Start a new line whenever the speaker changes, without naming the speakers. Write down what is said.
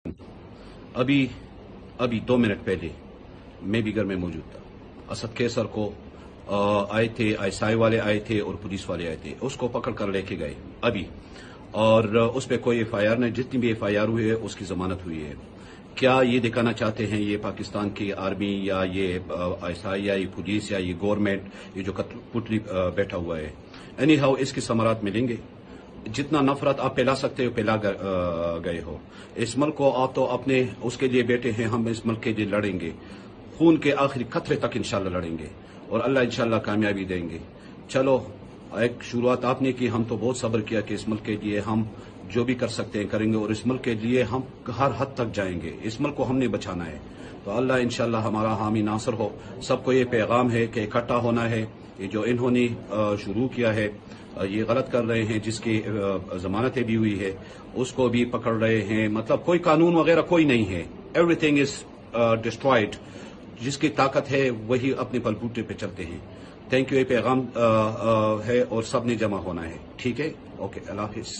अभी अभी 2 मिनट पहले मैं भी घर में मौजूद था। असद कैसर को आए थे, आईएसआई वाले आए थे और पुलिस वाले आए थे, उसको पकड़ कर लेके गए अभी, और उस पर कोई एफआईआर नहीं, जितनी भी एफआईआर हुई है उसकी जमानत हुई है। क्या ये दिखाना चाहते हैं ये पाकिस्तान की आर्मी या ये आईएसआई या ये पुलिस या ये गवर्नमेंट, ये जो पुतली बैठा हुआ है? एनी हाउ इसके समरात मिलेंगे। जितना नफरत आप फैला सकते हो फैला गए हो। इस मुल्क को आप तो अपने उसके लिए बैठे हैं, हम इस मुल्क के लिए लड़ेंगे, खून के आखिरी खतरे तक इंशाल्लाह लड़ेंगे और अल्लाह इंशाल्लाह कामयाबी देंगे। चलो, एक शुरुआत आपने की, हम तो बहुत सब्र किया कि इस मुल्क के लिए हम जो भी कर सकते हैं करेंगे और इस मुल्क के लिए हम हर हद तक जाएंगे। इस मुल्क को हमने बचाना है, तो अल्लाह इंशाल्लाह हमारा हामी नासर हो। सबको ये पैगाम है कि इकट्ठा होना है। ये जो इन्होंने शुरू किया है ये गलत कर रहे हैं, जिसकी जमानतें भी हुई है उसको भी पकड़ रहे हैं। मतलब कोई कानून वगैरह कोई नहीं है, एवरीथिंग इज डिस्ट्रॉयड। जिसकी ताकत है वही अपने बलबूते पे चलते हैं। Thank you. ये पैगाम है और सब ने जमा होना है। ठीक है, ओके, अल्लाह हाफिज।